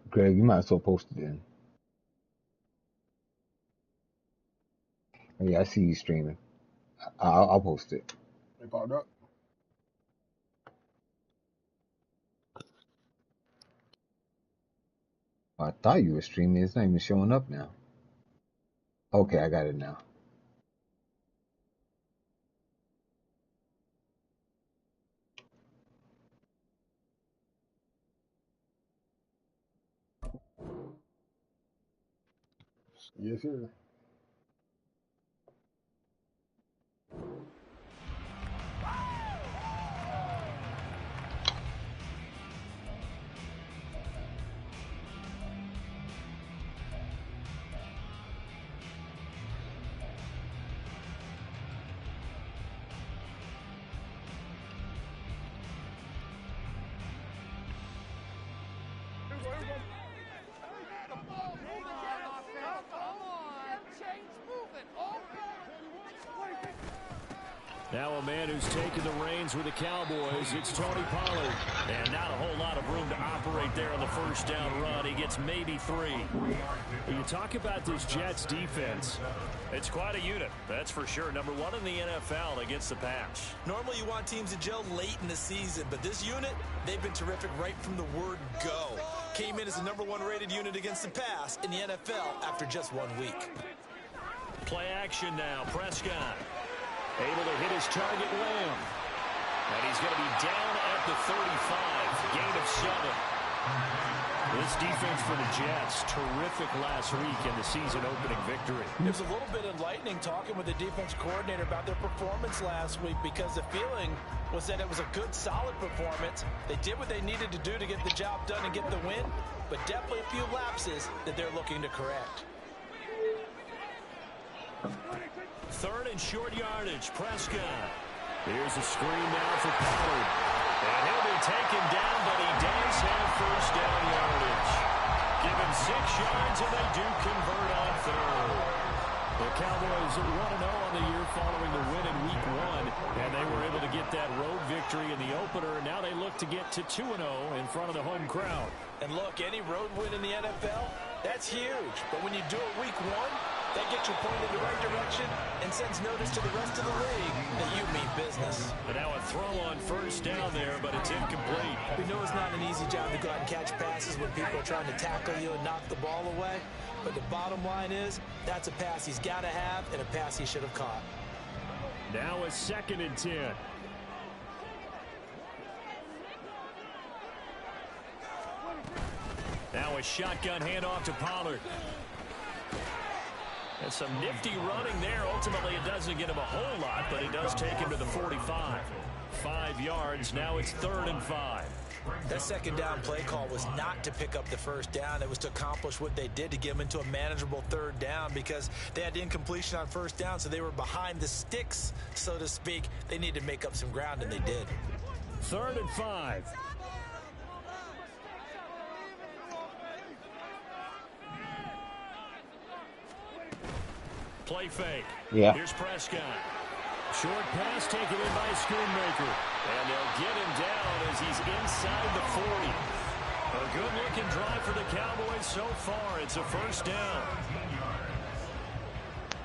Greg, you might as well post it in. Oh, yeah, I see you streaming. I'll post it. They popped up. I thought you were streaming. It's not even showing up now. Okay, I got it now. Yes, sir. Now a man who's taken the reins with the Cowboys, it's Tony Pollard. And not a whole lot of room to operate there on the first down run. He gets maybe 3. When you talk about this Jets defense, it's quite a unit, that's for sure. Number 1 in the NFL against the pass. Normally you want teams to gel late in the season, but this unit, they've been terrific right from the word go. Came in as the number 1 rated unit against the pass in the NFL after just 1 week. Play action now, Prescott. Able to hit his target, Lamb. And he's going to be down at the 35. Gain of 7. This defense for the Jets, terrific last week in the season-opening victory. It was a little bit enlightening talking with the defense coordinator about their performance last week because the feeling was that it was a good, solid performance. They did what they needed to do to get the job done and get the win, but definitely a few lapses that they're looking to correct. 3rd and short yardage, Prescott. Here's a screen now for Pollard. And he'll be taken down, but he does have first down yardage. Give him 6 yards, and they do convert on 3rd. The Cowboys 1-0 on the year following the win in Week 1, and they were able to get that road victory in the opener. Now they look to get to 2-0 in front of the home crowd. And look, any road win in the NFL, that's huge. But when you do it Week 1, that gets you pointed in the right direction and sends notice to the rest of the league that you mean business. But now a throw on first down there, but it's incomplete. We know it's not an easy job to go out and catch passes when people are trying to tackle you and knock the ball away. But the bottom line is, that's a pass he's got to have and a pass he should have caught. Now a 2nd and 10. Now a shotgun handoff to Pollard. And some nifty running there. Ultimately, it doesn't get him a whole lot, but it does take him to the 45. 5 yards. Now it's 3rd and 5. That second down play call was not to pick up the first down. It was to accomplish what they did to get them into a manageable 3rd down because they had incompletion on first down, so they were behind the sticks, so to speak. They needed to make up some ground, and they did. 3rd and 5. Play fake. Yeah. Here's Prescott. Short pass taken in by Schoonmaker. And they'll get him down as he's inside the 40. A good-looking drive for the Cowboys so far. It's a first down.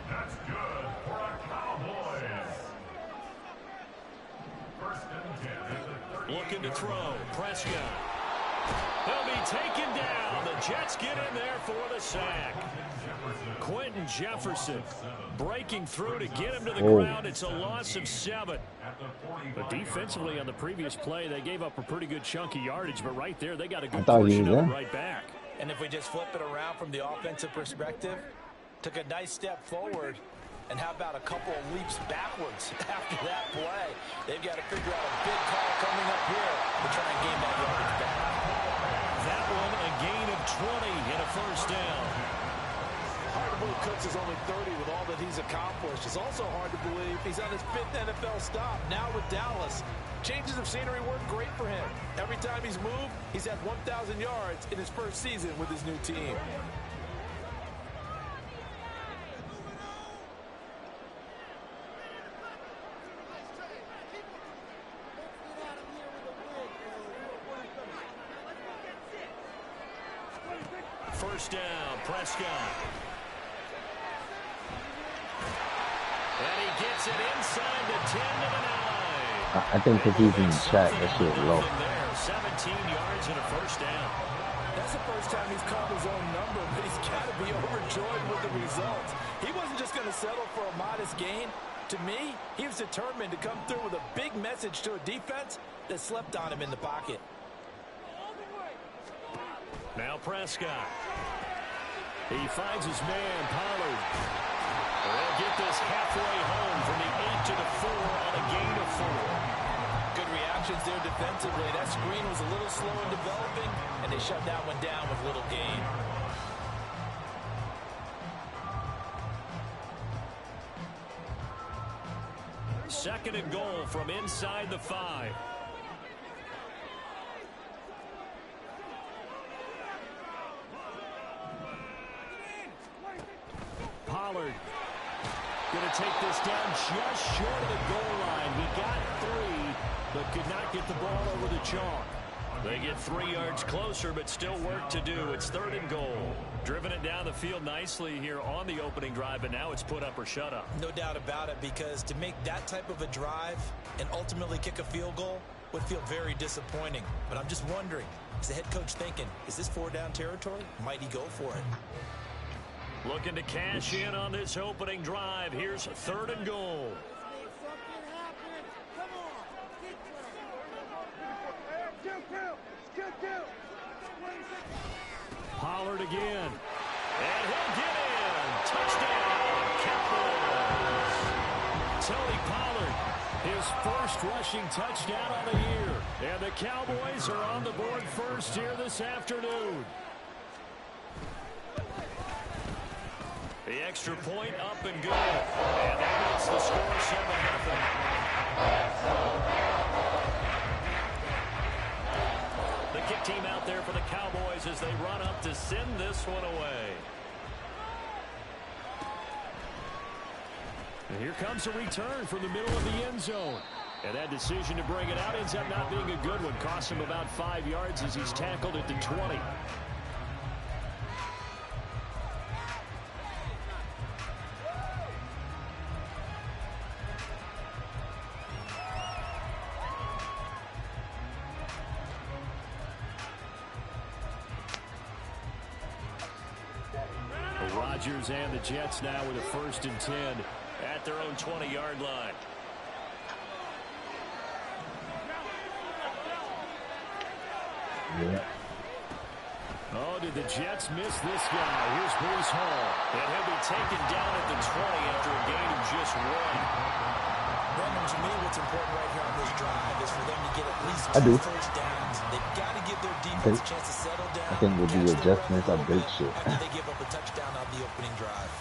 That's good for a Cowboys. 1st and 10. Looking to throw. Prescott. He'll be taken down. The Jets get in there for the sack. Quentin Jefferson breaking through to get him to the ground. It's a loss of 7. But defensively on the previous play, they gave up a pretty good chunk of yardage. But right there, they got a good portion of it right back. And if we just flip it around from the offensive perspective, took a nice step forward. And how about a couple of leaps backwards after that play? They've got to figure out a big call coming up here to try and gain that yardage back. That one, a gain of 20 and a first down. Hard to believe Cooks is only 30 with all that he's accomplished. It's also hard to believe he's on his 5th NFL stop, now with Dallas. Changes of scenery work great for him. Every time he's moved, he's had 1,000 yards in his first season with his new team. first down. Prescott. And he gets it inside the 10 to the 9. I think because he's in the track, that shit low. 17 yards and a first down. That's the first time he's called his own number, but he's got to be overjoyed with the results. He wasn't just going to settle for a modest gain. To me, he was determined to come through with a big message to a defense that slept on him in the pocket. Now Prescott. He finds his man, Pollard. They'll get this halfway home from the 8 to the 4 on a gain of 4. Good reactions there defensively. That screen was a little slow in developing, and they shut that one down with little gain. Second and goal from inside the 5. Pollard going to take this down just short of the goal line. He got 3, but could not get the ball over the chalk. They get 3 yards closer, but still work to do. It's third and goal. Driven it down the field nicely here on the opening drive, but now it's put up or shut up. No doubt about it, because to make that type of a drive and ultimately kick a field goal would feel very disappointing. But I'm just wondering, is the head coach thinking, is this 4-down territory? Might he go for it? Looking to cash in on this opening drive. Here's third and goal. Pollard again. And he'll get in. Touchdown, Cowboys. Tony Pollard, his first rushing touchdown on the year. And the Cowboys are on the board first here this afternoon. The extra point up and good. And that makes the score 7-0. The kick team out there for the Cowboys as they run up to send this one away. And here comes a return from the middle of the end zone. And that decision to bring it out ends up not being a good one. Costs him about 5 yards as he's tackled at the 20. Rodgers and the Jets now with a 1st and 10 at their own 20-yard line. Yeah. Oh, did the Jets miss this guy? Here's Bruce Hall. And he'll be taken down at the 20 after a gain of just 1. Roman, to me, what's important right here on this drive is for them to get at least 2 first downs. They've got to give their defense a chance to settle down. I think with the adjustments, I break shit. After they give up a touchdown on the opening drive.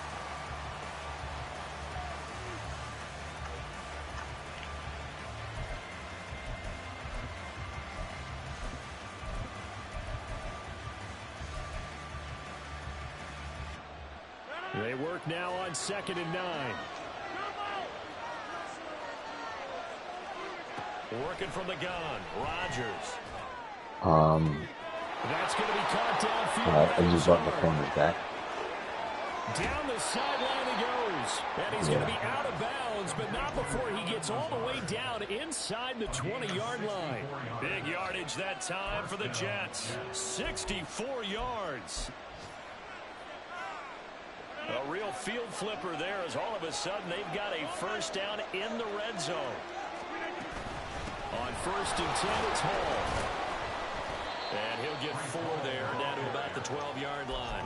They work now on 2nd and 9. Working from the gun, Rodgers. That's going to be caught downfield. I just brought the corner back. Down the sideline he goes. And he's going to be out of bounds, but not before he gets all the way down inside the 20-yard line. Big yardage that time for the Jets. 64 yards. A real field flipper there as all of a sudden they've got a first down in the red zone. On 1st and 10, it's Hall. And he'll get 4 there, down to about the 12-yard line.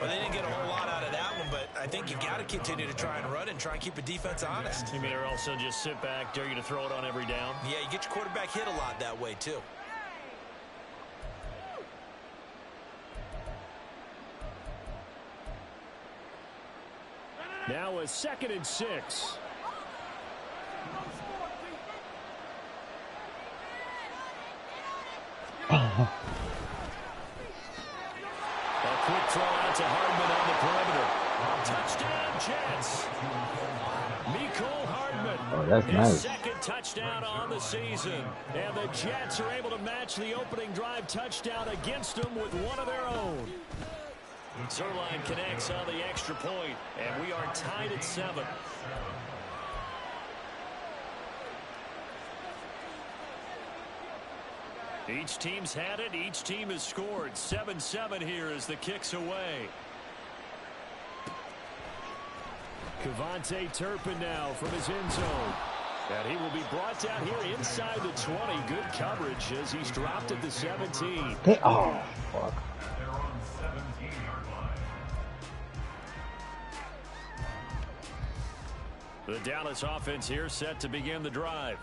Well, they didn't get a whole lot out of that one, but I think you've got to continue to try and run and try and keep the defense honest. You mean or also just sit back, dare you to throw it on every down? Yeah, you get your quarterback hit a lot that way, too. Now a 2nd and 6. A quick throw out to Hardman on the perimeter. Touchdown, Jets. Oh, that's His nice. second touchdown on the season. And the Jets are able to match the opening drive touchdown against them with one of their own. Zerline connects on the extra point, and we are tied at 7. Each team's had it. Each team has scored. 7-7 here as the kick's away. Kevontae Turpin now from his end zone. And he will be brought down here inside the 20. Good coverage as he's dropped at the 17. Hey, oh, fuck. They're on 17-yard line. The Dallas offense here set to begin the drive.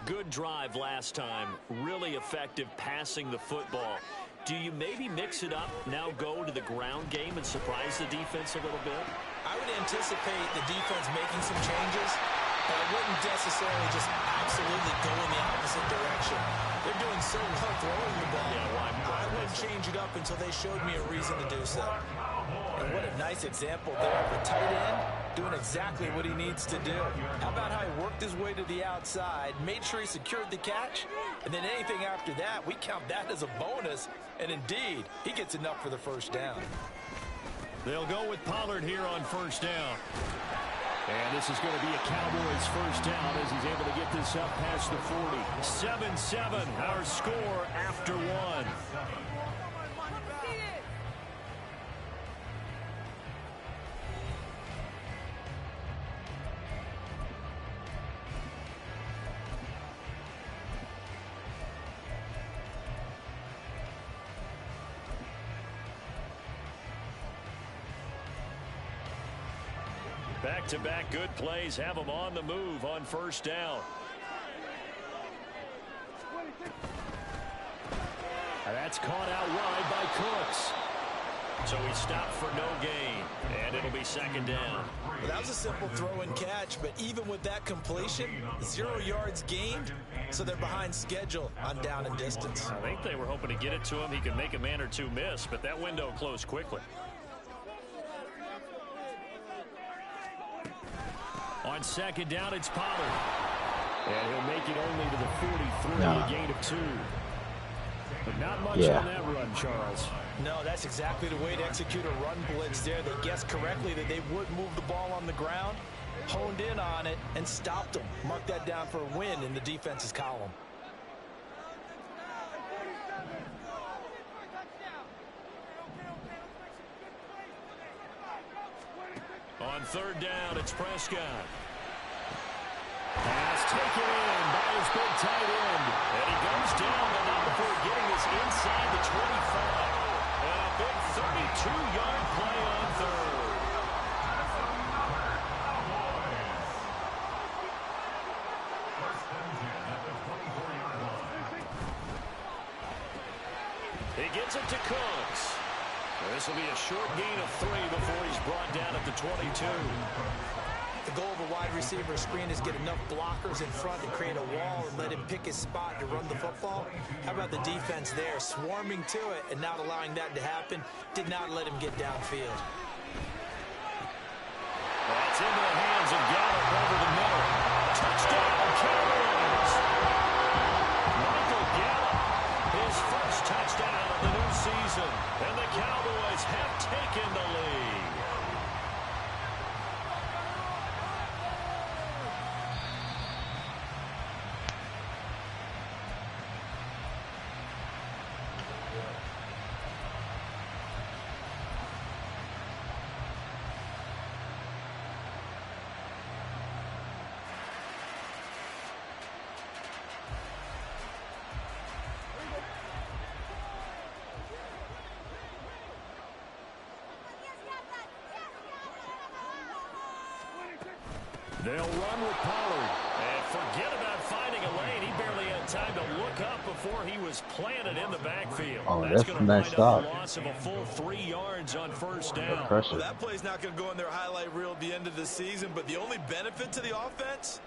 Good drive last time. Really effective passing the football. Do you maybe mix it up, now go to the ground game and surprise the defense a little bit? I would anticipate the defense making some changes, but I wouldn't necessarily just absolutely go in the opposite direction. They're doing so well throwing the ball. I wouldn't change it up until they showed me a reason to do so. And what a nice example there of a tight end doing exactly what he needs to do. How about how he worked his way to the outside, made sure he secured the catch, and then anything after that, we count that as a bonus. And indeed, he gets enough for the first down. They'll go with Pollard here on first down. And this is going to be a Cowboys first down as he's able to get this up past the 40. 7-7, our score after 1. Back-to-back good plays have them on the move on first down. And that's caught out wide by Cooks. So he stopped for no gain, and it'll be second down. Well, that was a simple throw and catch, but even with that completion, 0 yards gained, so they're behind schedule on down and distance. I think they were hoping to get it to him. He could make a man or two miss, but that window closed quickly. On second down, it's Pollard. And he'll make it only to the 43, a gain of 2. But not much on that run, Charles. No, that's exactly the way to execute a run blitz there. They guessed correctly that they would move the ball on the ground, honed in on it, and stopped them. Mark that down for a win in the defense's column. On third down, it's Prescott. Pass taken in by his big tight end. And he goes down before getting this inside the 25. And a big 32-yard play on third. He gets it to Cooks. This will be a short gain of 3 before he's brought down at the 22. The goal of a wide receiver screen is get enough blockers in front to create a wall and let him pick his spot to run the football. How about the defense there, swarming to it and not allowing that to happen? Did not let him get downfield. That's into the hands of Gallup over the middle. Touchdown, Cowboys! Michael Gallup, his first touchdown of the new season, and the Cowboys have taken the lead. They'll run with Pollard. And forget about finding a lane. He barely had time to look up before he was planted in the backfield. Oh, that's a going nice to stop. wind up a loss of a full 3 yards on first down. Well, that play's not going to go in their highlight reel at the end of the season, but the only benefit to the offense,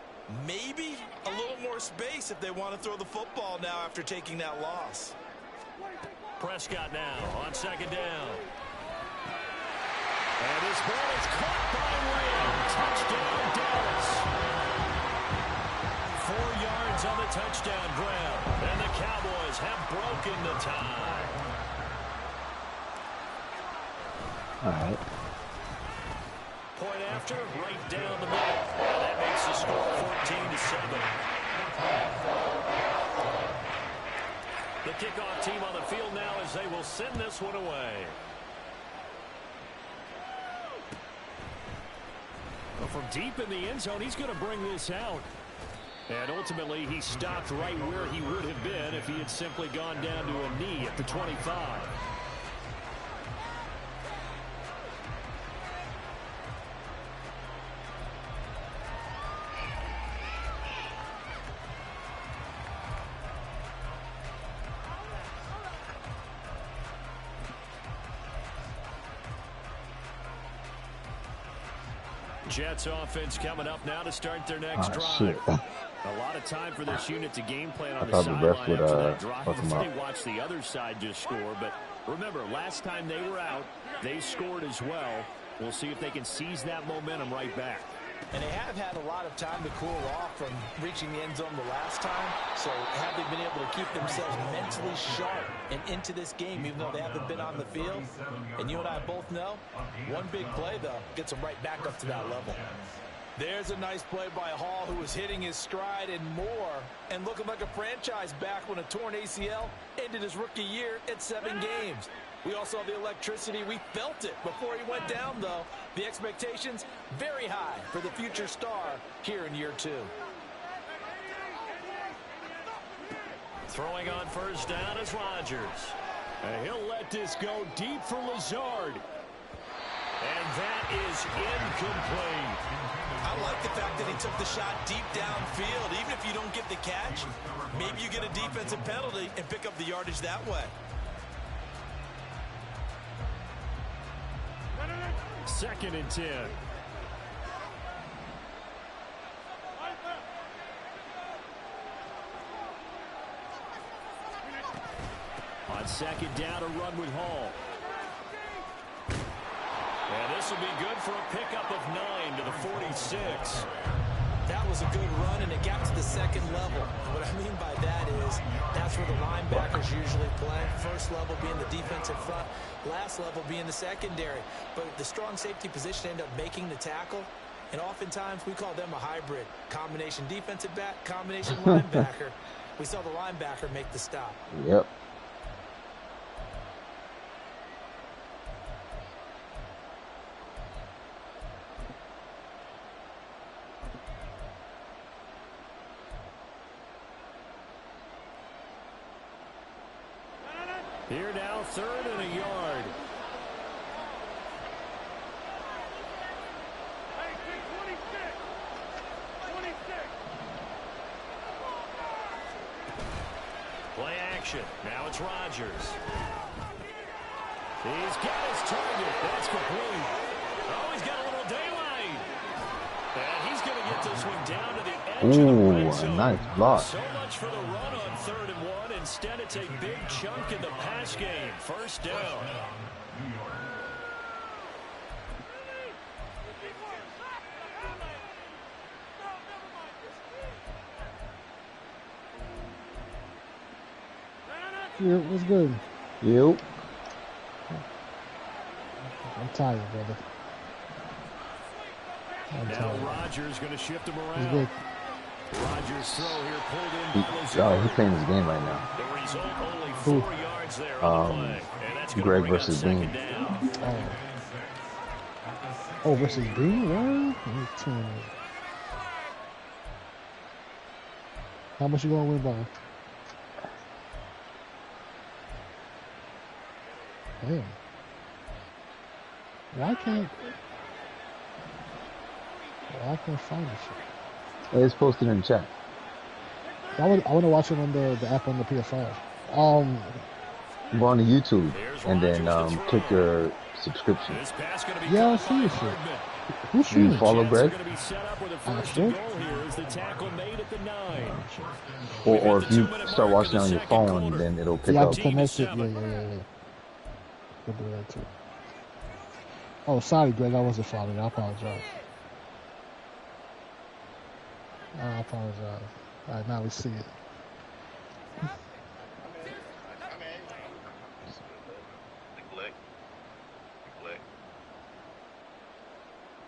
maybe a little more space if they want to throw the football now after taking that loss. Prescott now on second down. And his ball is caught by Lamb. Touchdown, Dallas. 4 yards on the touchdown grab. And the Cowboys have broken the tie. All right. Point after, right down the middle. And that makes the score 14-7. The kickoff team on the field now as they will send this one away. Well, from deep in the end zone, he's going to bring this out. And ultimately, he stopped right where he would have been if he had simply gone down to a knee at the 25. Jets offense coming up now to start their next drive. Shit. A lot of time for this unit to game plan on the thought the ref sideline would, after that drive. fuck 'em They up. watched the other side just score. But remember, last time they were out, they scored as well. We'll see if they can seize that momentum right back. And they have had a lot of time to cool off from reaching the end zone the last time. So have they been able to keep themselves mentally sharp and into this game, even though they haven't been on the field? And you and I both know, one big play, though, gets them right back up to that level. There's a nice play by Hall, who was hitting his stride and more, and looking like a franchise back when a torn ACL ended his rookie year at 7 games. We all saw the electricity. We felt it before he went down, though. The expectations very high for the future star here in year 2. Throwing on first down is Rodgers. And he'll let this go deep for Lazard. And that is incomplete. I like the fact that he took the shot deep downfield. Even if you don't get the catch, maybe you get a defensive penalty and pick up the yardage that way. 2nd and 10. On 2nd down, a run with Hall. And this will be good for a pickup of 9 to the 46. That was a good run, and it got to the 2nd level. What I mean by that is that's where the linebackers usually play. First level being the defensive front, last level being the secondary. But the strong safety position ended up making the tackle, and oftentimes we call them a hybrid. Combination defensive back, combination linebacker. We saw the linebacker make the stop. Yep. Here now, 3rd and a yard. Play action. Now it's Rodgers. He's got his target. That's complete. Oh, he's got a little daylight. And he's going to get this one down to the edge of the red zone. Nice block. So much for the run on 3rd and 1. Instead, it's a big chunk in the pass game. First down. Yeah, what's good? Yep. I'm tired, brother. I'm Now tired. Rodgers going to shift him It's around. good. Rodgers throw here pulled in by He's Lazard. playing his game right now. The result only Who? 4 yards there on the play. And that's going to Greg bring up versus 2nd Bean. down. Oh, versus Green? What? I'm telling you. How much you gonna win by? Damn. Why can't find this shit? It's posted in the chat. I want to watch it on the app on the PS5. Go on to YouTube and then click your subscription. This pass going to be Yeah, I caught see by this shit. Hardman. Who's Do you shooting? follow Jets are Greg? going to be set up with a first sure. and goal here as the tackle made at the 9. Or if you start watching on your phone, then it'll pick Yeah, up. I'm connected. Yeah. We'll do that too. Oh, sorry, Greg. I wasn't following. I apologize. I apologize. All right, now we see it.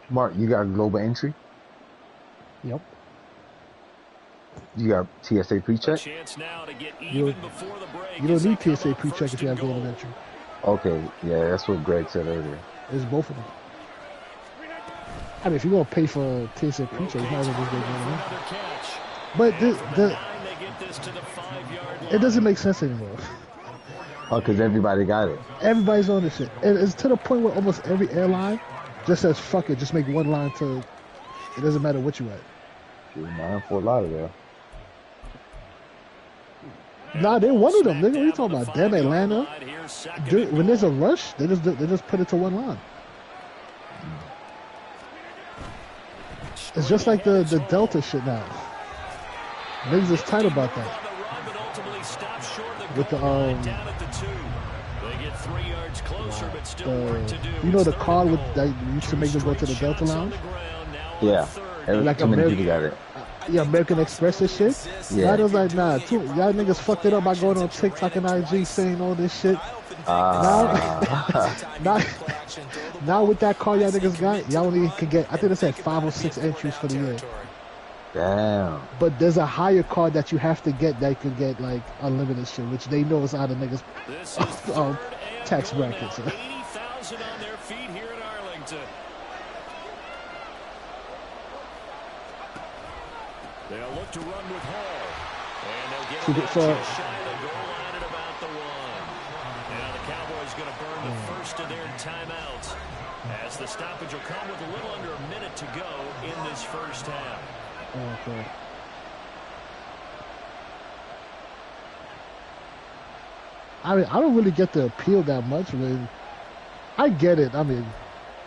Mark, you got global entry? Yep. You got TSA pre-check? You don't need TSA pre-check if you have global entry. Okay, yeah, that's what Greg said earlier. It's both of them. I mean, if you're going to pay for TSA pre-check, you might as well just get global entry. But it doesn't make sense anymore. Oh, because everybody got it. Everybody's on this shit. And it's to the point where almost every airline just says, fuck it, just make one line to, it doesn't matter what you at. Mine Fort Lauderdale. Nah, they're one of them, nigga. What are you talking about? Damn Atlanta. When there's a rush, they just put it to one line. It's just like the Delta shit now. Niggas is tight about that. With the you know the card with that used to make them go to the Delta Lounge? Yeah. Like too many people got it. Yeah, American Express and shit. Yeah. I was like, nah, y'all niggas fucked it up by going on TikTok and IG saying all this shit. Now with that car y'all niggas got, y'all only can get, I think it said 5 or 6 entries for the year. Damn. But there's a higher card that you have to get that could get like unlimited shit, which they know is out of niggas tax brackets. 80,000 on their feet here in Arlington. They'll look to run with Hall. And they'll get it shy of the goal line at about the 1. Now the Cowboys going to burn the first of their timeouts as the stoppage will come with a little under a minute to go in this first half. Okay. I mean, I don't really get the appeal that much. I mean, I get it. I mean,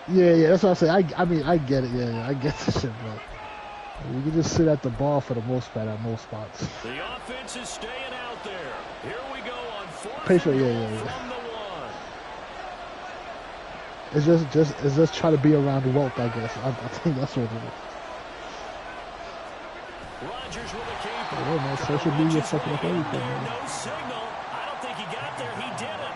yeah, that's what I'm saying. I mean, I get it. Yeah, I get the shit, but you can just sit at the bar for the most part at most spots. The offense is staying out there. Here we go on 4th Pay for it, yeah. from the 1. It's just try to be around the wealth, I guess. I think that's what it is. Rodgers with a keeper. Yeah, man, social media fucking up everything, man. No signal. I don't think he got there. He didn't.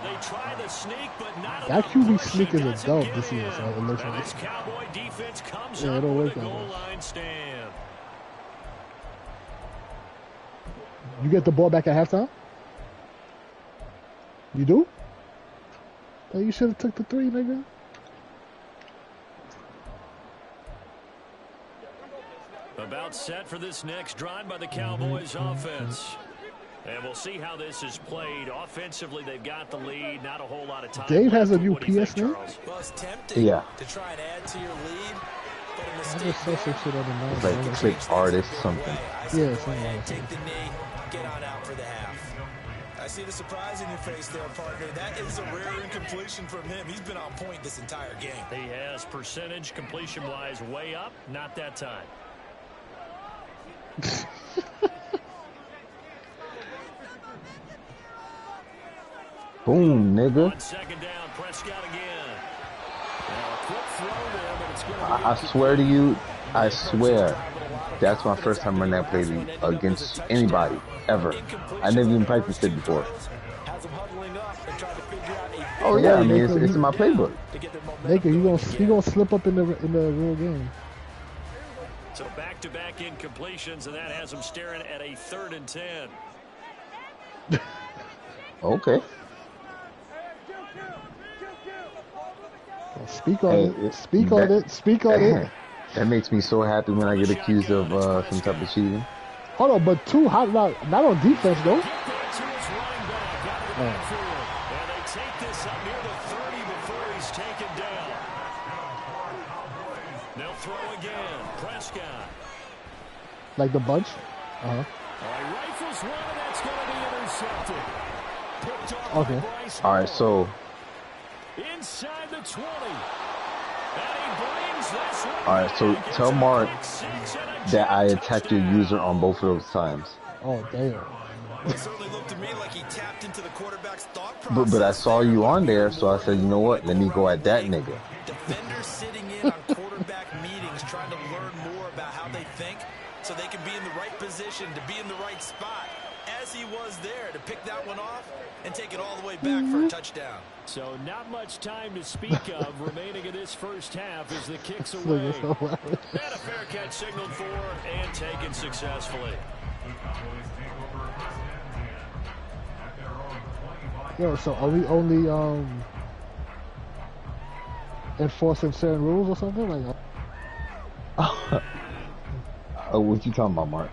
They tried to sneak, but not that QB sneak is a dub this year, so it looks like. This Cowboy defense comes yeah, up it don't with work a that goal way. line stand. You get the ball back at halftime? You do? Well, you should have took the 3, nigga. About set for this next drive by the Cowboys offense. And we'll see how this is played. Offensively, they've got the lead. Not a whole lot of time. Dave has a new What do you PS think, now? Charles? Well, it's tempting to try and add to your lead, but a I mistake just saw some shit on the night. It's like clip artist something. Yeah, something like that. Take the knee, get on out for the half. I see the surprise in your face there, partner. That is a rare incompletion from him. He's been on point this entire game. He has percentage completion-wise way up. Not that time. Boom, nigga. On 2nd down, Prescott again. Now a quick throw there, but it's going to be I swear to you, I swear, that's my first time running that play against anybody, ever. I never even practiced it before. Oh yeah, I mean, it's in my playbook. Nigga, you gonna slip up in the real game. So back-to-back incompletions, and that has him staring at a 3rd and 10. Okay. Speak on it. Speak on it. Speak on it. That makes me so happy when I get accused of some type of cheating. Hold on, but 2 hot not on defense though. And they take this up near the 30 before he's taken down. They'll throw again. Prescott. Like the bunch. All right, rifles one, and that's going to be intercepted. Picked off by Okay. Bryce All right, so. Inside the 20. And he brings this one. All right, so tell Mark that I attacked your user on both of those times. Oh damn. It certainly looked to me like he tapped into the quarterback's thought process. But I saw you on there, so I said, you know what? Let me go at that nigga. Vendors sitting in on quarterback meetings trying to learn more about how they think so they can be in the right position to be in the right spot, as he was there to pick that one off and take it all the way back for a touchdown. So not much time to speak of remaining in this first half as the kick's away. And a fair catch signaled for and taken successfully. Yo, so are we only enforcing certain rules or something? Like, Oh, what you talking about, Mark?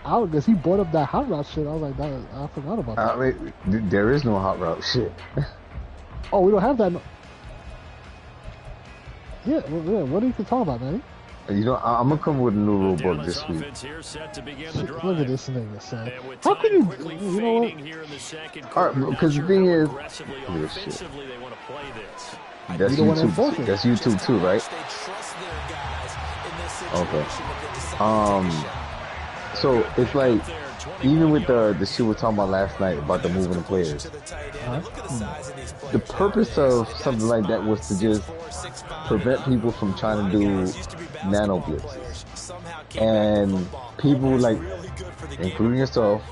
I guess he brought up that hot route shit. I was like, I forgot about that. Wait, there is no hot route shit. Oh, we don't have that. Yeah, what are you talking about, man? You know, I'm gonna come with a new rule book this week. Look at this nigga, son. How can you? You know what? Alright, because the thing is, that's YouTube. That's YouTube too, right? Okay. So it's like, even with the shit we were talking about last night about the moving the players, the purpose of something like that was to just prevent people from trying to do nano blitzes. And people, like, including yourself,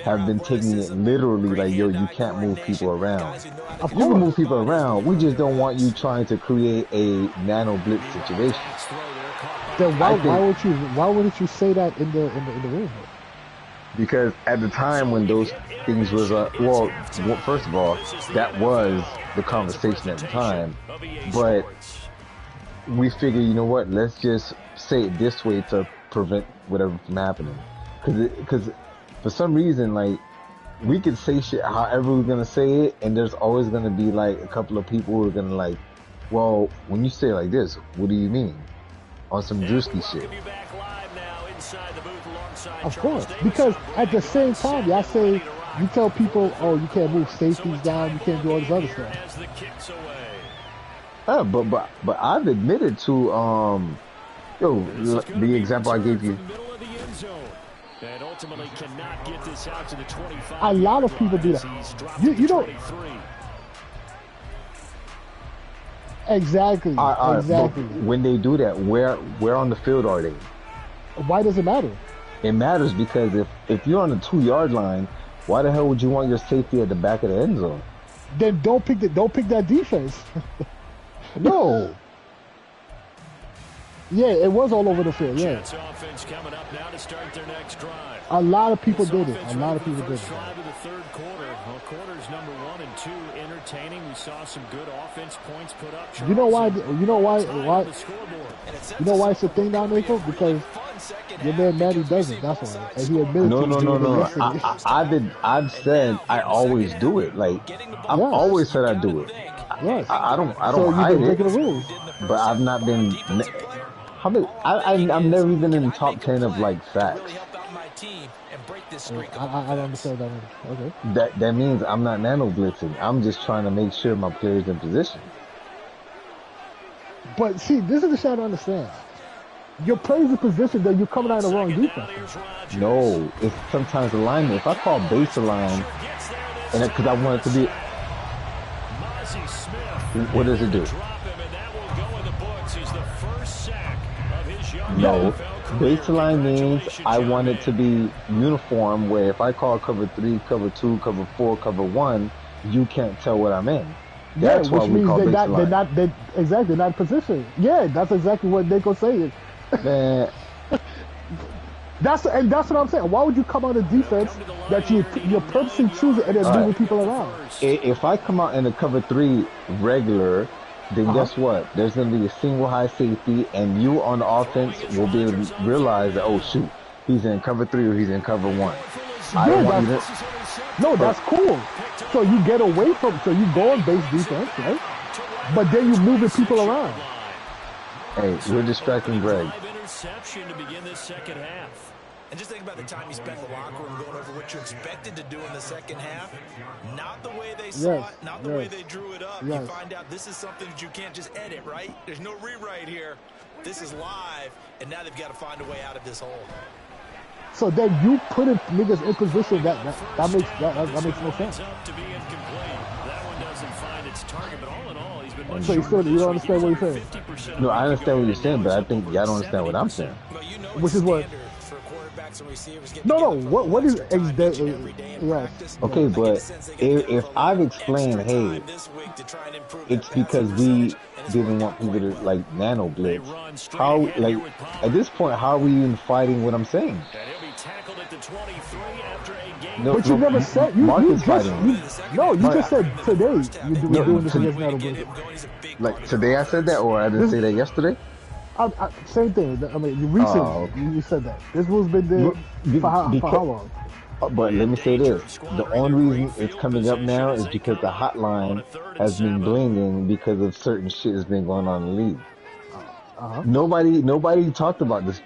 have been taking it literally, like, yo, you can't move people around. You can move people around, we just don't want you trying to create a nano blitz situation. Then why wouldn't you say that in the room? Because at the time when those things was well, first of all, that was the conversation at the time, but we figured, you know what, let's just say it this way to prevent whatever from happening. Because for some reason, like, we could say shit however we're gonna say it, and there's always gonna be like a couple of people who are gonna like, well, when you say it like this, what do you mean? On some Drewski shit. Of course, because at the same time, y'all say, you tell people, oh, you can't move safeties down, you can't do all this other stuff. But I've admitted to the example I gave you. A lot of people do that. You don't. Exactly. Exactly. When they do that, where on the field are they? Why does it matter? It matters because if you're on the 2-yard line, why the hell would you want your safety at the back of the end zone? Then don't pick that defense. No. Yeah, it was all over the field. Yeah. A lot of people did it. A lot of people did it. Quarters number 1 and 2 entertaining. We saw some good offense points put up. You know why? You know why it's a thing now, Nico? Because your man Manny doesn't. That's why. And he admitted No. I've said I always do it. Like, I've always said I do it. Yes. I don't hide it. But I've not been. I've never been in the top 10 of like sacks. I understand that. Okay. That means I'm not nano blitzing. I'm just trying to make sure my player's in position. But see, this is the shit I don't understand. Your player's in position, then you're coming out of the wrong defense. No, it's sometimes alignment. If I call base align, and because I want it to be, what does it do? No, baseline means I want it to be uniform, where if I call cover 3, cover 2, cover 4, cover 1, you can't tell what I'm in. That's why we call baseline. They're not in position. Yeah, that's exactly what Nico's saying. Man. That's what I'm saying. Why would you come out of defense that you're purposely choosing and then moving people around? If I come out in a cover 3 regular, then guess what? There's going to be a single high safety, and you on the offense will be able to realize that, oh, shoot, he's in cover 3 or he's in cover 1. No, that's cool. So you get away from, so you go on base defense, right? But then you're moving people around. Hey, we're distracting Greg. Interception to begin this second half. And just think about the time you spent in the locker room going over what you expected to do in the second half. Not the way they saw it, not the way they drew it up. You find out this is something that you can't just edit, right? There's no rewrite here. This is live, and now they've got to find a way out of this hole. So then you put niggas in position that makes no sense. So you don't understand what you're saying? No, I understand what you're saying, but I think y'all don't understand what I'm saying. Which is what? No. What is yes. Okay, but if I've explained, hey, it's because we didn't want people to like nano blitz. How like at this point, how are we even fighting what I'm saying? No, but you never said you just said today you were doing this against nano blitz. Like today, I said that, or I didn't say that yesterday. Same thing. I mean, recently you said that this rule's been there for how long? But let me say this: the only reason it's coming up now is because the hotline has been blinging because of certain shit that's been going on in the league. Nobody talked about this.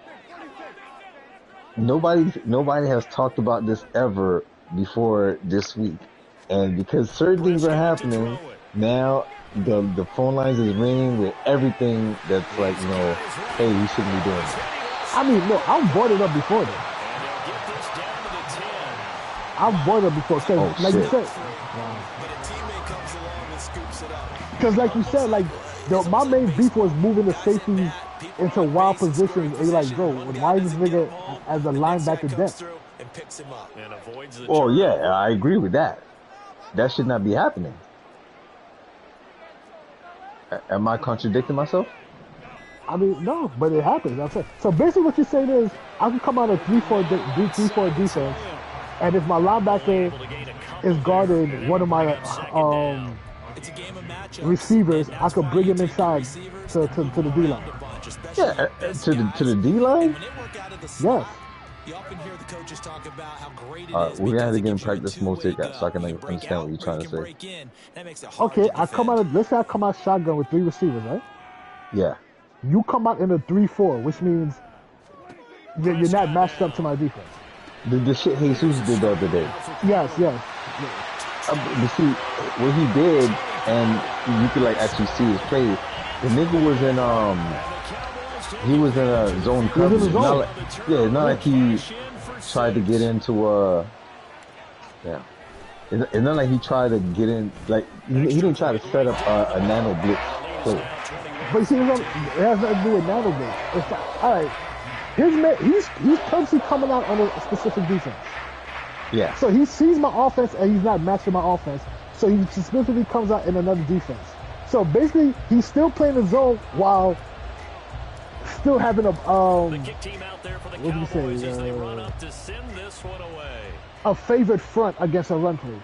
Nobody has talked about this ever before this week, and because certain things are happening now, the phone lines is ringing with everything that's like, hey, we shouldn't be doing it. I mean, no, I've brought it up before though. I've brought it up before, because like you said, because like you said, like my main beef was moving the safeties into wild positions, and you're like, bro, why is this nigga as a linebacker depth? Oh yeah, I agree with that. That should not be happening. Am I contradicting myself? I mean, no, but it happens. I'm saying. So basically, what you're saying is, I can come out of 3-4 defense, and if my linebacker is guarding one of my receivers, I could bring him inside to the D line. Yeah, to the D line. Yes. You often hear the coaches talk about how great it is. We're gonna have to get in practice more so I can understand what you're trying to say. Okay, let's say I come out shotgun with 3 receivers, right? Yeah. You come out in a 3-4, which means you're not matched up to my defense. The shit Jesus did the other day. Yes. You see what he did, and you could like actually see his play. The nigga was in he was in a zone coverage. It's not like he tried to get into it's not like he tried to get in, like he didn't try to set up a nano blitz play. But you see, it has nothing to do with nano blitz. It's like, all right, he's purposely coming out on a specific defense. Yeah. So he sees my offense and he's not matching my offense. So he specifically comes out in another defense. So basically, he's still playing the zone while still having a what do you say? A favored front against a run play.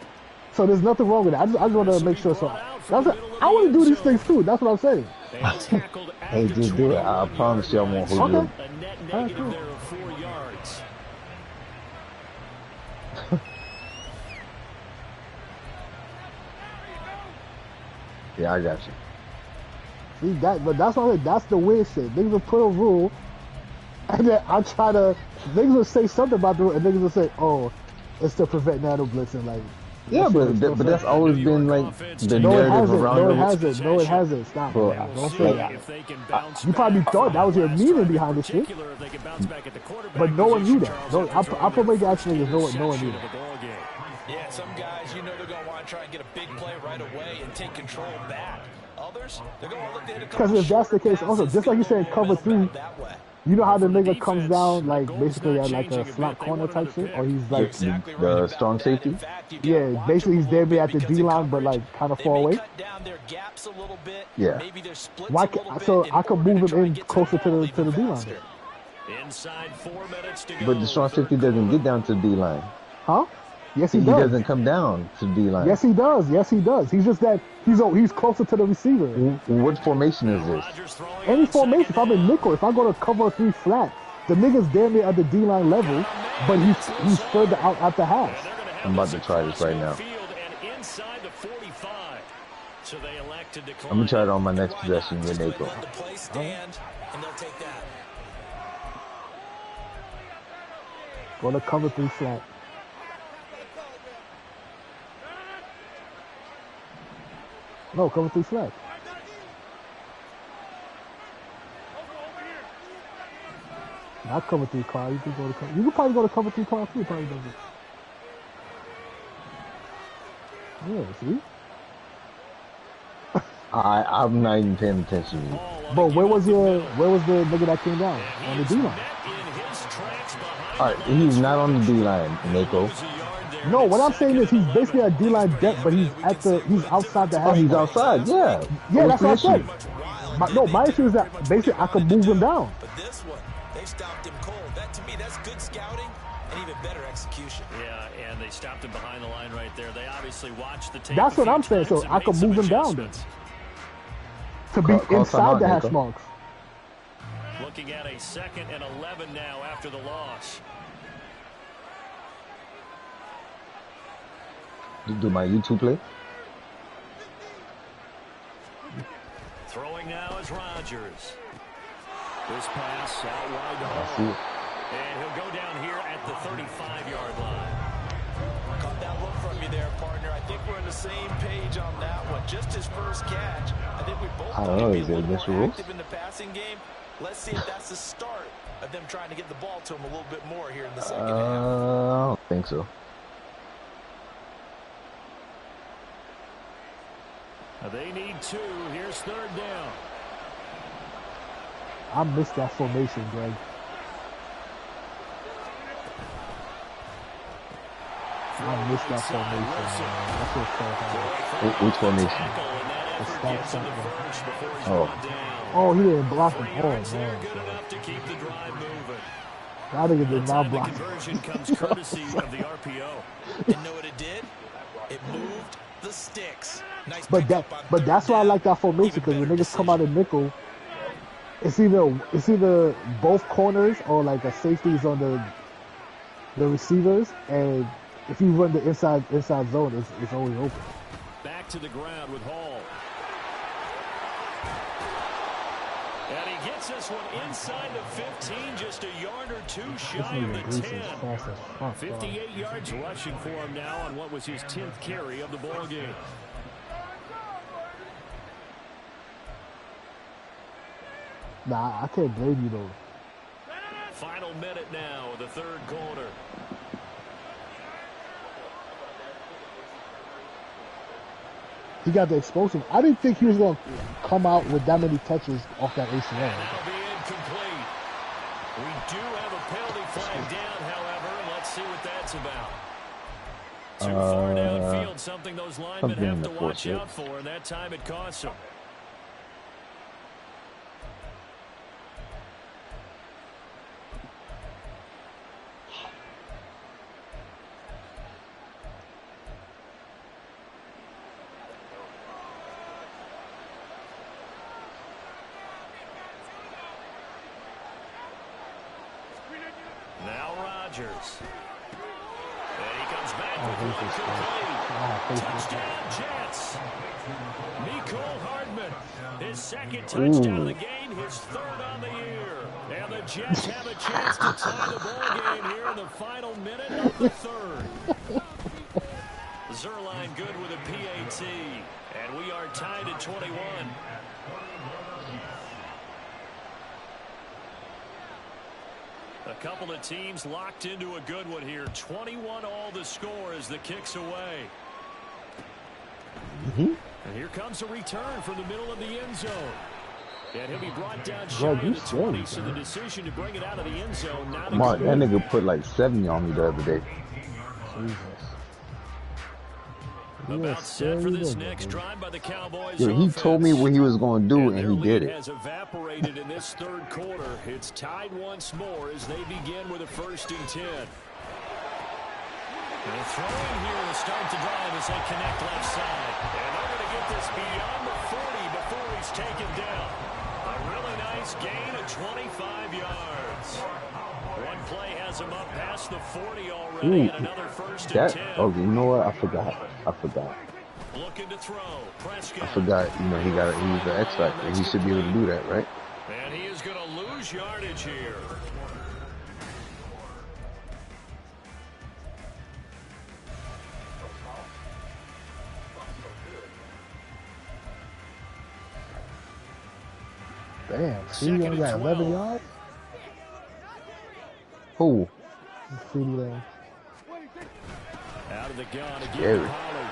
So there's nothing wrong with it. I just want to make sure. So I want to do these things too. That's what I'm saying. Hey, just do it. I promise you I won't hold you. Yeah, I got you. See that, but that's what that's the weird shit. Niggas will put a rule, and then I try to. Niggas will say something about the rule, and niggas will say, "Oh, it's to prevent nano blitzing." Like, yeah, but that's always been like the narrative around. No, it hasn't. Stop. Bro, don't say that. You probably thought that was your meaning behind this shit, but no one knew that. No, I put my guys niggas. No one knew that. Yeah, some guys, they're going to want to try and get a big play right away and take control back. Others, they're going to look to hit a couple. Because if that's the case, also, just like you said, cover 3, you know how the nigga comes down, like, basically at, like, a slot corner type shit? Or he's, like... The strong safety? Yeah, basically he's there at the D-line, but, like, kind of far away. Yeah. Why? So I could move him in closer to the D-line. But the strong safety doesn't get down to the D-line. Huh? Yes, he does. He doesn't come down to the D-line. Yes, he does. He's just that he's closer to the receiver. What formation is this? Any formation. If I'm in nickel, if I go to cover 3 flat, the nigga's damn near at the D-line level, but he's further out at the hash. I'm about to try this right now. I'm gonna try it on my next possession with nickel. Go to cover 3 flat. No, cover 3 flat. Not cover 3 car. You can go to cover. You can probably go to cover 3 car too. Probably does it. Yeah, see? I'm not even paying attention. But where was the nigga that came down on the D line? Alright, he's not on the D line, Nico. No, what I'm saying is he's basically a D line depth, but he's outside the hash. Oh, he's outside, yeah. Yeah, that's what I said. My issue is that basically I could move him down. But this one, they stopped him cold. That to me, that's good scouting and even better execution. Yeah, and they stopped him behind the line right there. They obviously watched the tape. That's what I'm saying. So I could move him down then. To be inside the hash marks. Looking at a 2nd and 11 now after the loss. Do my YouTube play? Throwing now is Rodgers. This pass out wide to Hall. And he'll go down here at the 35-yard line. Caught that look from you there, partner. I think we're on the same page on that one. Just his first catch. I think we both I don't know. Is it more rules? active in the passing game. Let's see if that's the start of them trying to get the ball to him a little bit more here in the second half. I don't think so. They need 2. Here's 3rd down. I missed that formation, Greg. I missed that formation. That's what's called. Which formation? Oh, he didn't block him. Oh, man. That nigga did not block him. Conversion comes courtesy of the RPO. And know what it did? It moved the sticks. Nice but that's why I like that formation, because when niggas come out of nickel, it's either both corners or like a safeties on the receivers, and if you run the inside zone, it's always open. Back to the ground with Hall. And he gets this one inside the 15, just a yard or 2 shy of the 10. 58 yards rushing for him now on what was his 10th carry of the ball game. Nah, I can't blame you though. Final minute now of the 3rd quarter. He got the explosive. I didn't think he was going to come out with that many touches off that ACL. That'll be incomplete. We do have a penalty flag down, however. Let's see what that's about. Too far downfield, something those linemen have to watch out for, and that time it costs them. Now Rodgers. And he comes back with one complete. Touchdown Jets. Nicole Hardman, his 2nd touchdown of the game, his 3rd on the year. And the Jets have a chance to tie the ball game here in the final minute of the 3rd. Zerline good with a PAT. And we are tied at 21. A couple of teams locked into a good one here. 21 all the score as the kick's away. And here comes a return from the middle of the end zone. And he'll be brought down shy of the 20, so the decision to bring it out of the end zone. Mark, that nigga put like 70 on me the other day. Jesus. About set for this next drive by the Cowboys. Yeah, he told me what he was going to do, and he did it. Has evaporated in this 3rd quarter. It's tied once more as they begin with a 1st and 10. And throwing here to start the drive as they connect left side. And they're going to get this beyond the 40 before he's taken down. A really nice gain of 25 yards. One play has him up past the 40 already, and another 1st and 10. Oh, you know what? I forgot. Looking to throw. Prescott. I forgot. You know, he's the X Factor. He should be able to do that, right? And he is going to lose yardage here. Damn, he only got 11 yards? Who? CeeDee Lamb. Out of the gun again. Scary. Pollard.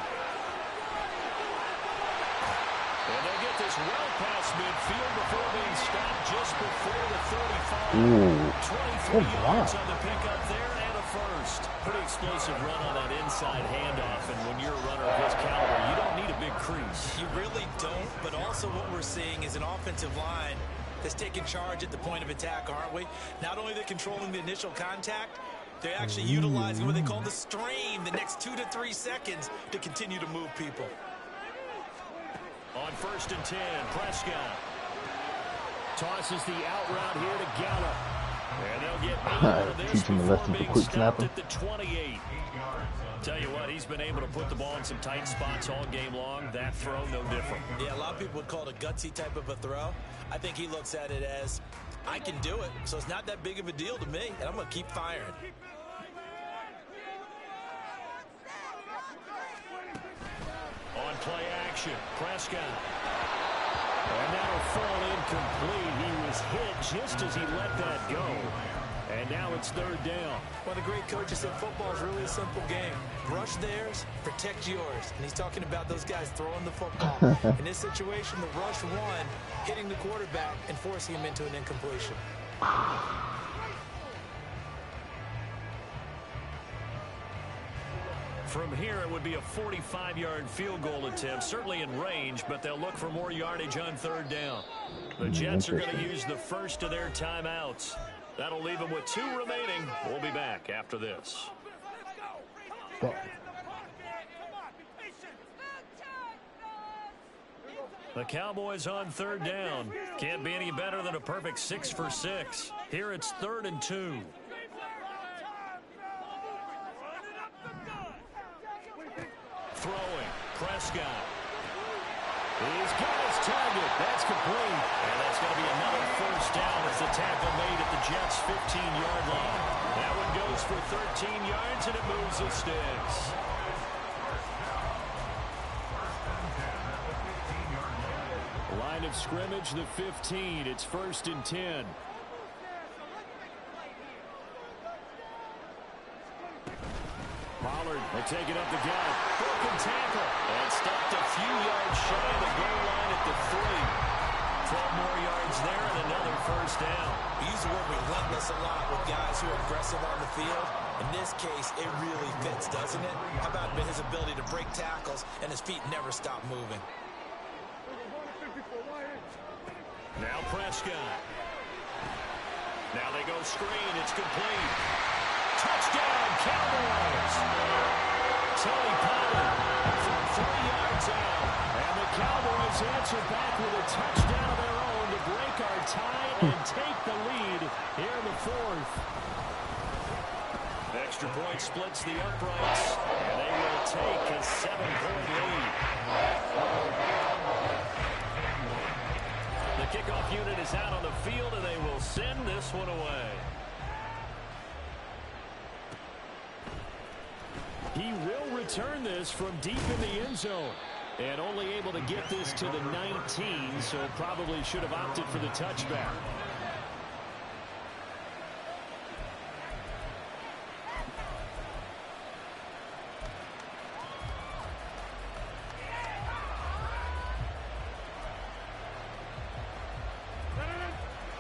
And they get this well past midfield before being stopped just before the 35. Ooh. 23 yards on the pickup there and a first. Pretty explosive run on that inside handoff, and when you're a runner of his caliber, you don't need a big crease. You really don't, but also what we're seeing is an offensive line that's taking charge at the point of attack, aren't we? Not only they're controlling the initial contact, they're actually utilizing what they call the strain, the next 2 to 3 seconds to continue to move people. On 1st and 10, Prescott tosses the out route here to Gallup. And they'll get out of this Teach him a lesson for quick snapping. at the 28. Tell you what, he's been able to put the ball in some tight spots all game long. That throw, no different. Yeah, a lot of people would call it a gutsy type of a throw. I think he looks at it as, I can do it, so it's not that big of a deal to me, and I'm going to keep firing. On play action, Prescott. And that'll fall incomplete. He was hit just as he let that go. And now it's 3rd down. One of the great coaches said football is really a simple game. Rush theirs, protect yours. And he's talking about those guys throwing the football. In this situation, the rush one, hitting the quarterback and forcing him into an incompletion. From here, it would be a 45-yard field goal attempt, certainly in range, but they'll look for more yardage on 3rd down. The Jets are going to use the first of their timeouts. That'll leave them with 2 remaining. We'll be back after this. The Cowboys on 3rd down. Can't be any better than a perfect 6 for 6. Here it's 3rd and 2. Throwing, Prescott. He's got his target. That's complete. And that's going to be another 1st down as the tackle made at the Jets' 15-yard line. That one goes for 13 yards, and it moves the sticks. Line of scrimmage, the 15. It's 1st and 10. Pollard will take it up the gut. Broken tackle. And stopped a few yards shy of the goal line at the 3. 12 more yards there and another 1st down. We use the word relentless a lot with guys who are aggressive on the field. In this case, it really fits, doesn't it? How about his ability to break tackles and his feet never stop moving? Now Prescott. Now they go screen. It's complete. Touchdown, Cowboys! Tony Pollard from 3 yards out. And the Cowboys answer back with a touchdown of their own to break our tie and take the lead here in the 4th. Extra point splits the uprights, and they will take a 7-point lead. The kickoff unit is out on the field, and they will send this one away. He will return this from deep in the end zone. And only able to get this to the 19, so probably should have opted for the touchback.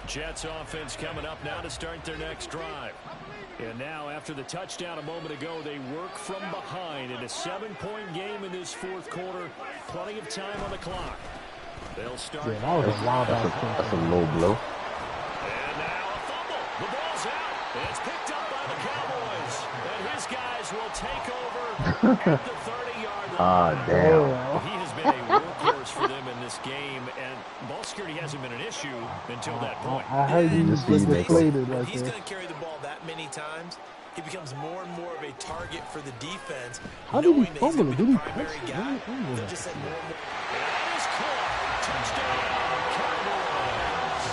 Jets offense coming up now to start their next drive. And now, after the touchdown a moment ago, they work from behind in a 7-point game in this 4th quarter. Plenty of time on the clock. They'll start. Yeah, that was a wild that's a low blow. And now a fumble. The ball's out. It's picked up by the Cowboys. And his guys will take over at the 30-yard line. Ah, damn. He has been a workhorse for them in this game, and ball security hasn't been an issue until that point. I heard he was deflated right He's there. going to carry the ball that many times. He becomes more and more of a target for the defense. How did he knowing that he's fumble gonna it? be Did he the primary catch it? guy. What was They'll that? just send more and more. And that is caught. Touchdown, Cowboys.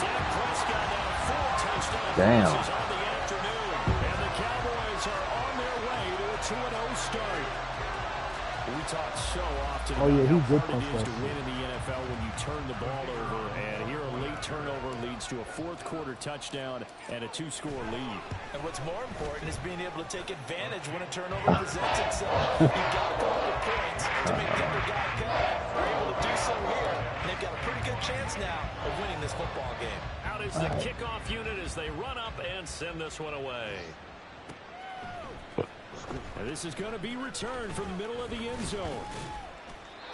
Dak Prescott now 4 touchdown Damn. passes on the afternoon. And the Cowboys are on their way to a 2-0 start. We talk so often Oh, yeah, about he how did hard punch it is that to win in the NFL when you turn the ball over, and here a late turnover leads to a fourth-quarter touchdown and a 2-score lead. And what's more important is being able to take advantage when a turnover presents itself. You've got to go with points to make the other guy pay. They're able to do so here, and they've got a pretty good chance now of winning this football game. Out is the kickoff unit as they run up and send this one away. And this is going to be returned from the middle of the end zone.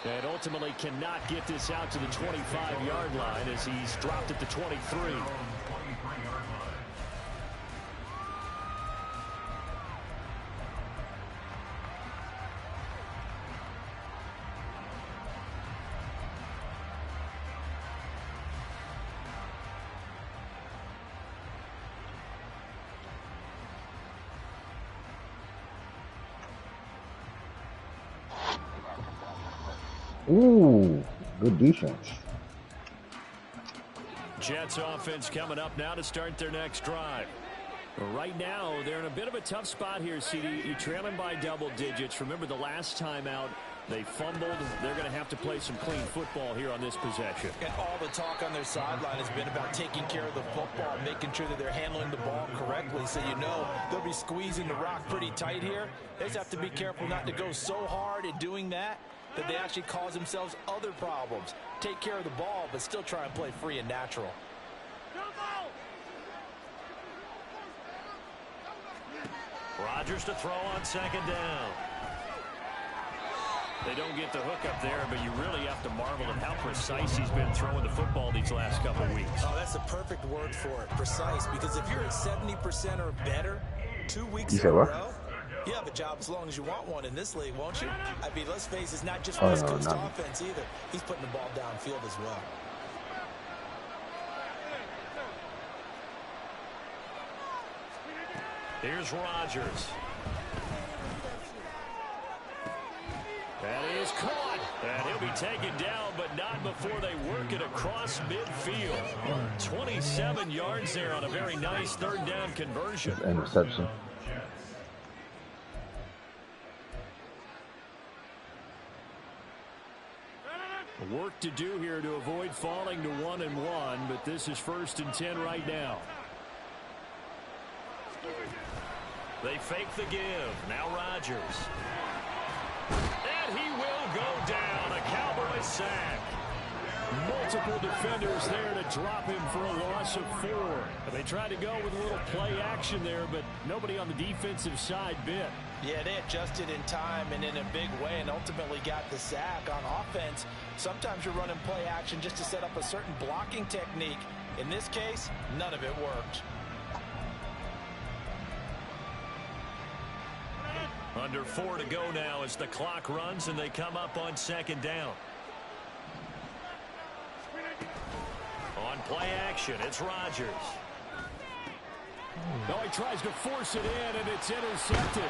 And ultimately cannot get this out to the 25-yard line as he's dropped at the 23. Ooh, good defense. Jets offense coming up now to start their next drive. Right now, they're in a bit of a tough spot here, CD. You're trailing by double digits. Remember the last time out, they fumbled. They're going to have to play some clean football here on this possession. And all the talk on their sideline has been about taking care of the football, making sure that they're handling the ball correctly. So you know they'll be squeezing the rock pretty tight here. They just have to be careful not to go so hard in doing that they actually cause themselves other problems. Take care of the ball, but still try and play free and natural. Rodgers to throw on second down. They don't get the hook up there, but you really have to marvel at how precise he's been throwing the football these last couple of weeks. Oh, that's the perfect word for it, precise. Because if you're at 70% or better 2 weeks in a row, you have a job as long as you want one in this league, won't you? I mean, let's face it, it's not just West Coast offense either. He's putting the ball downfield as well. Here's Rodgers. That is caught. And he'll be taken down, but not before they work it across midfield. 27 yards there on a very nice third down conversion. Interception. Work to do here to avoid falling to 1-1, but this is 1st and 10 right now. They fake the give. Now Rodgers. And he will go down. A Cowboy sack. Multiple defenders there to drop him for a loss of 4. They tried to go with a little play action there, but nobody on the defensive side bit. Yeah, they adjusted in time and in a big way and ultimately got the sack. On offense, sometimes you're running play action just to set up a certain blocking technique. In this case, none of it worked. Under 4 to go now as the clock runs and they come up on second down. On play action, it's Rodgers. No, he tries to force it in, and it's intercepted.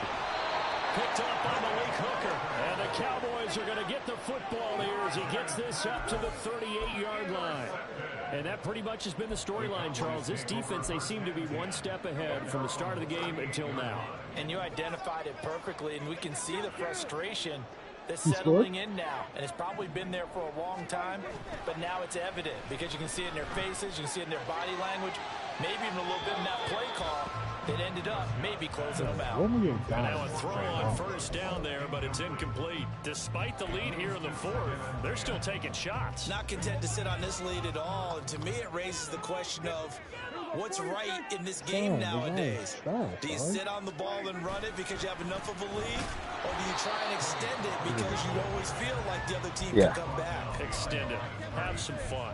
Picked up by Malik Hooker. And the Cowboys are going to get the football here as he gets this up to the 38-yard line. And that pretty much has been the storyline, Charles. This defense, they seem to be one step ahead from the start of the game until now. And you identified it perfectly, and we can see the frustration that's settling in now. And it's probably been there for a long time, but now it's evident because you can see it in their faces, you can see it in their body language, maybe even a little bit in that play call that ended up maybe closing them out. And now a throw on first down there, but it's incomplete. Despite the lead here in the 4th, they're still taking shots. Not content to sit on this lead at all. And to me, it raises the question of what's right in this game nowadays. Do you sit on the ball and run it because you have enough of a lead? Or do you try and extend it because you always feel like the other team can come back? Extend it. Have some fun.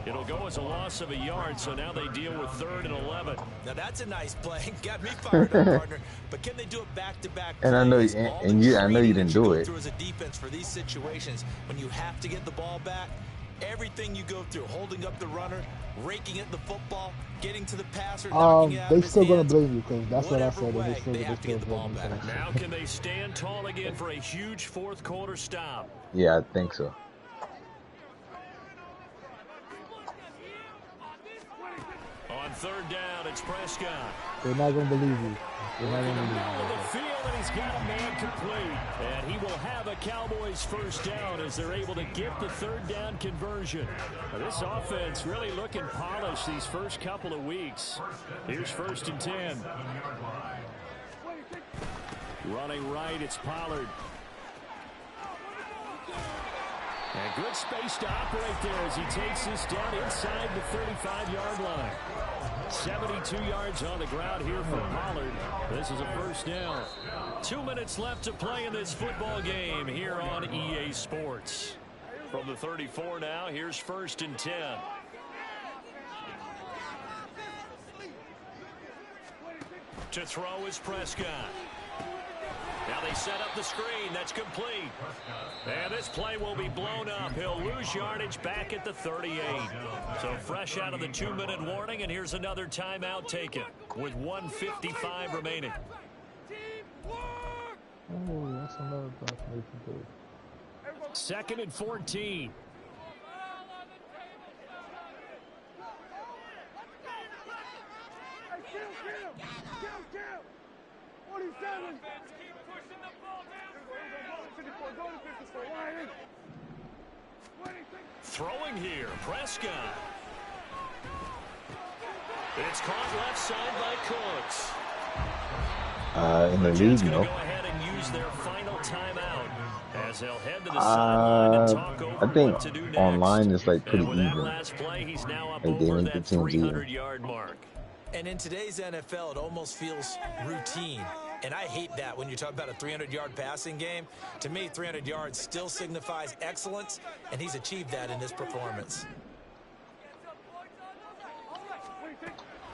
It'll go as a loss of a yard, so now they deal with 3rd and 11. Now that's a nice play. Got me fired up, partner. But can they do it back-to-back? And I know, I know you didn't do it. Through as a defense for these situations, when you have to get the ball back, everything you go through, holding up the runner, raking at the football, getting to the passer, knocking out they his still gonna hands, blame you because that's what I said. they have to get the ball back. Now can they stand tall again for a huge 4th quarter stop? Yeah, I think so. On 3rd down, it's Prescott. They're not gonna believe you. In the middle of the field, and he's got a man complete. And he will have a Cowboys first down as they're able to get the third down conversion. Now, this offense really looking polished these first couple of weeks. Here's 1st and 10. Running right, it's Pollard. And good space to operate there as he takes this down inside the 35-yard line. 72 yards on the ground here for Pollard. This is a first down. 2 minutes left to play in this football game here on EA Sports. From the 34 now, here's 1st and 10. To throw is Prescott. Now they set up the screen. That's complete. And this play will be blown up. He'll lose yardage back at the 38. So fresh out of the 2-minute warning, and here's another timeout taken with 1:55 remaining. Oh, that's another thing they can do. 2nd and 14. Throwing here, Prescott. It's caught left side by Cooks. In the league, Jets gonna go ahead and use their final timeout as they'll head to the sideline and talk over I think what to do next. online is like pretty and with that even. last play, he's now up Like, they over make the that teams even. 300-yard mark. And in today's NFL, it almost feels routine. And I hate that when you talk about a 300-yard passing game. To me, 300 yards still signifies excellence, and he's achieved that in this performance.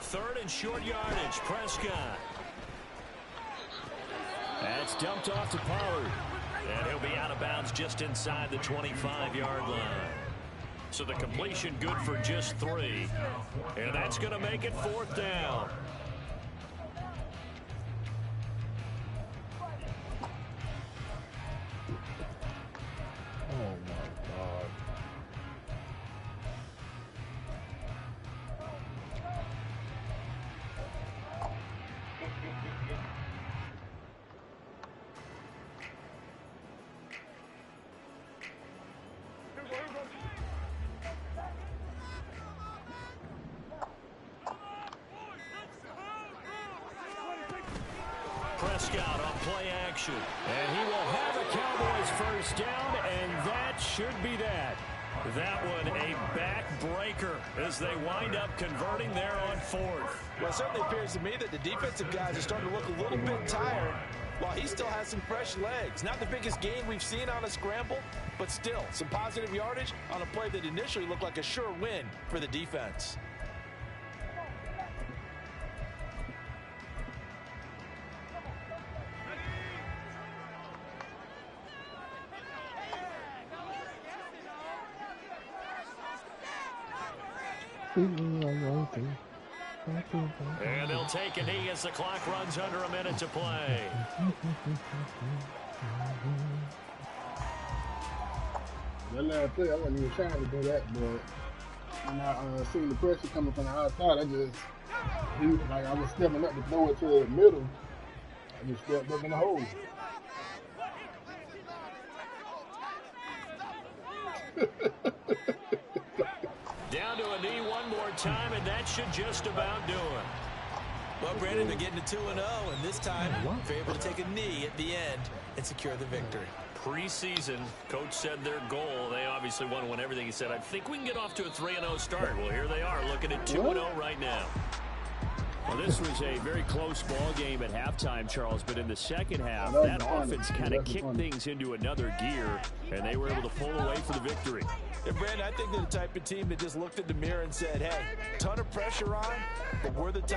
3rd and short yardage, Prescott. That's dumped off to Pollard. And he'll be out of bounds just inside the 25-yard line. So the completion good for just 3. And that's going to make it 4th down. Oh, my God. Prescott on play action. And he will have a Cowboys first down, and that should be that. That one a backbreaker as they wind up converting there on 4th. Well, it certainly appears to me that the defensive guys are starting to look a little bit tired while he still has some fresh legs. Not the biggest gain we've seen on a scramble, but still some positive yardage on a play that initially looked like a sure win for the defense. And they'll take a knee as the clock runs under a minute to play. That last play, I wasn't even trying to do that, but when I seen the pressure coming from the outside, I was stepping up to throw it to the middle. I just stepped up in the hole. Down to a knee one more time, and that should just about do it. Well, Brandon, they're getting to 2-0, and this time they're able to take a knee at the end and secure the victory. Preseason, coach said their goal, they obviously want to win everything. He said, I think we can get off to a 3-0 start. Well, here they are looking at 2-0 right now. Well, this was a very close ball game at halftime, Charles, but in the second half, that offense kind of kicked things into another gear, and they were able to pull away for the victory. And Brandon, I think they're the type of team that just looked in the mirror and said, hey, ton of pressure on, but we're the type